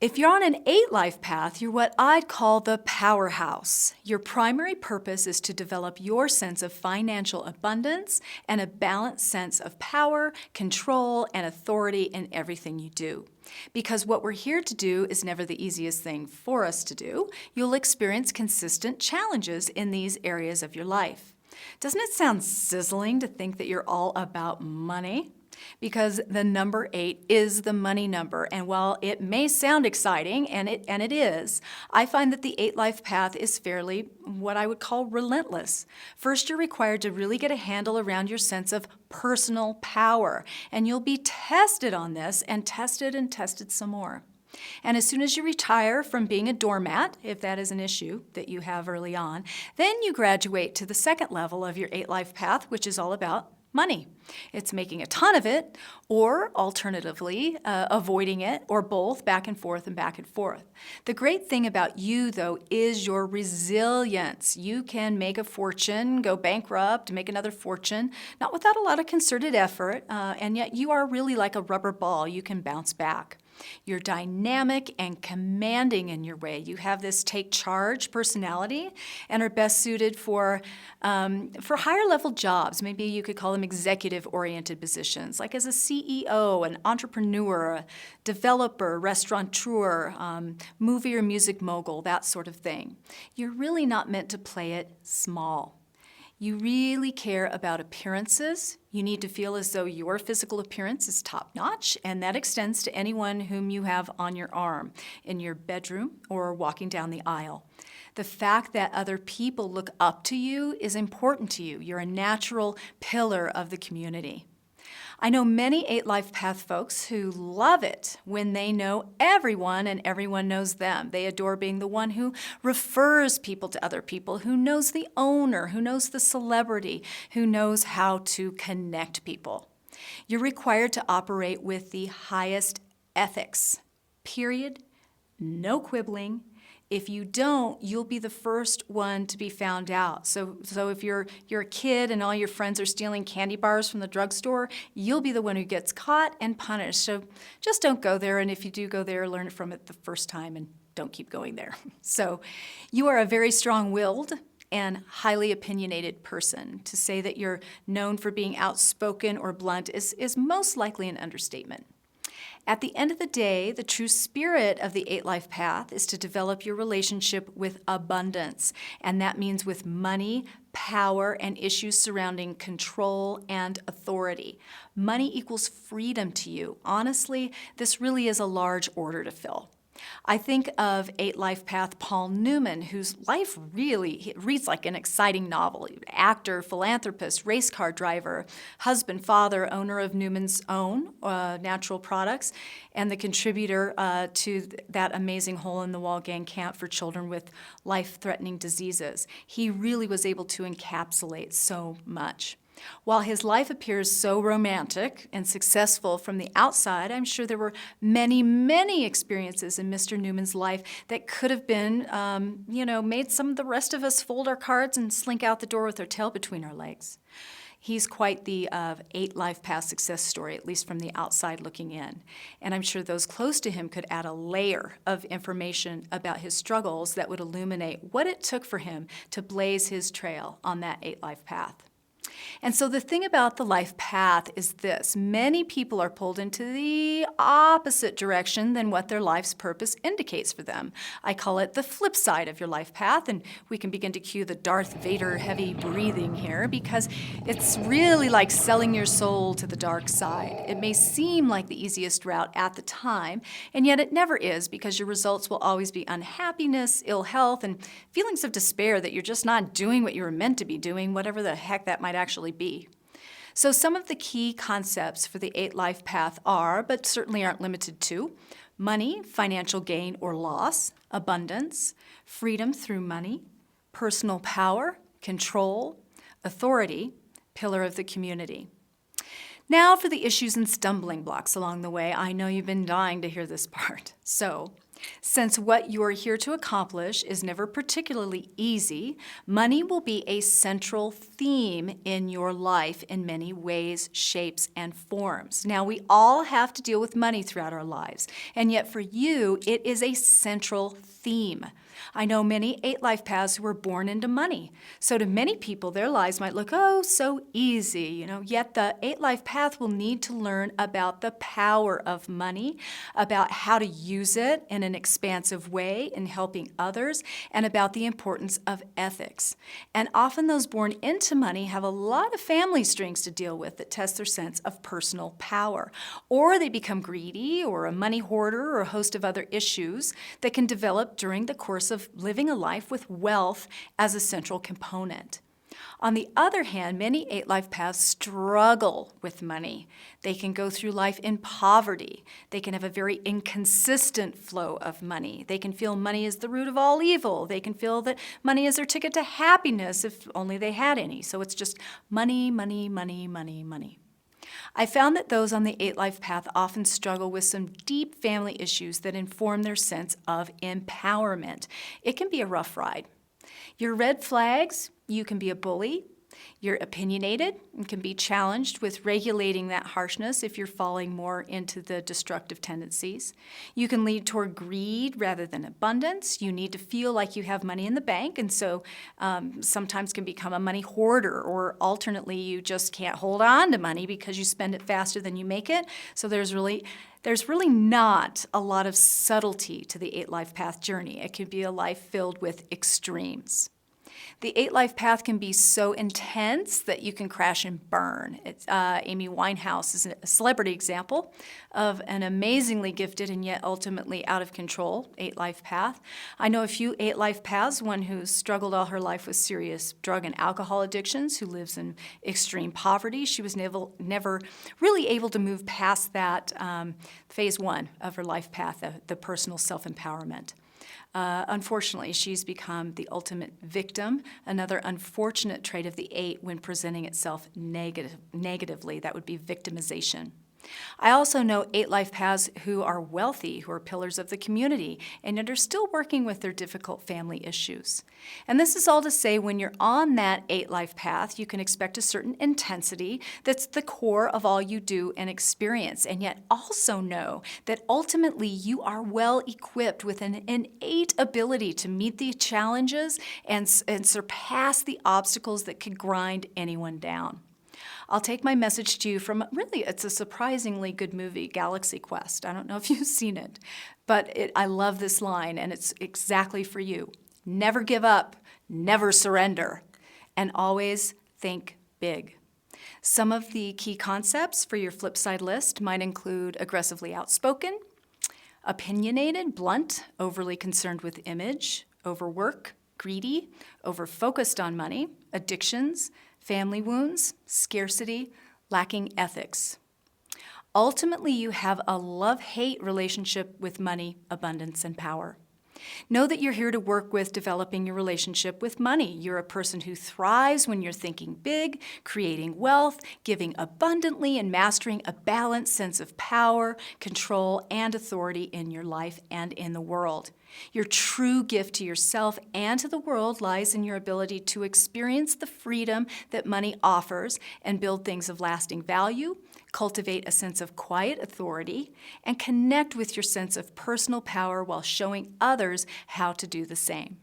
If you're on an 8 life path, you're what I'd call the powerhouse. Your primary purpose is to develop your sense of financial abundance and a balanced sense of power, control, and authority in everything you do. Because what we're here to do is never the easiest thing for us to do, you'll experience consistent challenges in these areas of your life. Doesn't it sound sizzling to think that you're all about money? Because the number 8 is the money number, and while it may sound exciting, and it is, I find that the 8 life path is fairly what I would call relentless. First, you're required to really get a handle around your sense of personal power, and you'll be tested on this and tested some more. And as soon as you retire from being a doormat, if that is an issue that you have early on, then you graduate to the second level of your 8 life path, which is all about money. It's making a ton of it, or alternatively, avoiding it, or both, back and forth and back and forth. The great thing about you, though, is your resilience. You can make a fortune, go bankrupt, make another fortune, not without a lot of concerted effort, and yet you are really like a rubber ball. You can bounce back. You're dynamic and commanding in your way. You have this take charge personality and are best suited for higher level jobs. Maybe you could call them executive oriented positions, like as a CEO, an entrepreneur, a developer, restaurateur, movie or music mogul, that sort of thing. You're really not meant to play it small. You really care about appearances. You need to feel as though your physical appearance is top-notch, and that extends to anyone whom you have on your arm, in your bedroom, or walking down the aisle. The fact that other people look up to you is important to you. You're a natural pillar of the community. I know many 8 life path folks who love it when they know everyone and everyone knows them. They adore being the one who refers people to other people, who knows the owner, who knows the celebrity, who knows how to connect people. You're required to operate with the highest ethics, period, no quibbling. If you don't, you'll be the first one to be found out. So if you're a kid and all your friends are stealing candy bars from the drugstore, you'll be the one who gets caught and punished. So just don't go there, and if you do go there, learn from it the first time and don't keep going there. So you are a very strong-willed and highly opinionated person. To say that you're known for being outspoken or blunt is most likely an understatement. At the end of the day, the true spirit of the 8 life path is to develop your relationship with abundance, and that means with money, power, and issues surrounding control and authority. Money equals freedom to you. Honestly, this really is a large order to fill. I think of 8 life path Paul Newman, whose life really reads like an exciting novel. Actor, philanthropist, race car driver, husband, father, owner of Newman's Own natural products, and the contributor to that amazing hole-in-the-wall gang camp for children with life-threatening diseases. He really was able to encapsulate so much. While his life appears so romantic and successful from the outside, I'm sure there were many experiences in Mr. Newman's life that could have been, made some of the rest of us fold our cards and slink out the door with our tail between our legs. He's quite the 8 life path success story, at least from the outside looking in. And I'm sure those close to him could add a layer of information about his struggles that would illuminate what it took for him to blaze his trail on that 8 life path. And so the thing about the life path is this: many people are pulled into the opposite direction than what their life's purpose indicates for them. I call it the flip side of your life path, and we can begin to cue the Darth Vader heavy breathing here, because it's really like selling your soul to the dark side. It may seem like the easiest route at the time, and yet it never is, because your results will always be unhappiness, ill health, and feelings of despair that you're just not doing what you were meant to be doing, whatever the heck that might actually be. So some of the key concepts for the 8 life path are, but certainly aren't limited to, money, financial gain or loss, abundance, freedom through money, personal power, control, authority, pillar of the community. Now for the issues and stumbling blocks along the way. I know you've been dying to hear this part. So Since what you are here to accomplish is never particularly easy, money will be a central theme in your life in many ways, shapes, and forms. Now, we all have to deal with money throughout our lives, and yet for you, it is a central theme. I know many 8 life paths who were born into money. So to many people, their lives might look, oh, so easy, yet the 8 life path will need to learn about the power of money, about how to use it in an expansive way in helping others, and about the importance of ethics. And often those born into money have a lot of family strings to deal with that test their sense of personal power. Or they become greedy or a money hoarder or a host of other issues that can develop during the course of living a life with wealth as a central component. On the other hand, many 8 life paths struggle with money. They can go through life in poverty. They can have a very inconsistent flow of money. They can feel money is the root of all evil. They can feel that money is their ticket to happiness if only they had any. So it's just money, money, money, money, money. I found that those on the 8 life path often struggle with some deep family issues that inform their sense of empowerment. It can be a rough ride. Your red flags, you can be a bully. You're opinionated and can be challenged with regulating that harshness if you're falling more into the destructive tendencies. You can lead toward greed rather than abundance. You need to feel like you have money in the bank, and so sometimes can become a money hoarder, or alternately, you just can't hold on to money because you spend it faster than you make it. So there's really not a lot of subtlety to the 8 life path journey. It can be a life filled with extremes. The 8 life path can be so intense that you can crash and burn. Amy Winehouse is a celebrity example of an amazingly gifted and yet ultimately out of control 8 life path. I know a few 8 life paths, one who's struggled all her life with serious drug and alcohol addictions, who lives in extreme poverty. She was never really able to move past that phase 1 of her life path, the personal self-empowerment. Unfortunately, she's become the ultimate victim, another unfortunate trait of the 8 when presenting itself negatively. That would be victimization. I also know 8 life paths who are wealthy, who are pillars of the community, and yet are still working with their difficult family issues. And this is all to say, when you're on that 8 life path, you can expect a certain intensity that's the core of all you do and experience, and yet also know that ultimately you are well equipped with an innate ability to meet the challenges and surpass the obstacles that could grind anyone down. I'll take my message to you from, it's a surprisingly good movie, Galaxy Quest. I don't know if you've seen it, but I love this line, and it's exactly for you. Never give up, never surrender, and always think big. Some of the key concepts for your flip side list might include aggressively outspoken, opinionated, blunt, overly concerned with image, overwork, greedy, over-focused on money, addictions, family wounds, scarcity, lacking ethics. Ultimately, you have a love-hate relationship with money, abundance, and power. Know that you're here to work with developing your relationship with money. You're a person who thrives when you're thinking big, creating wealth, giving abundantly, and mastering a balanced sense of power, control, and authority in your life and in the world. Your true gift to yourself and to the world lies in your ability to experience the freedom that money offers and build things of lasting value, cultivate a sense of quiet authority, and connect with your sense of personal power while showing others how to do the same.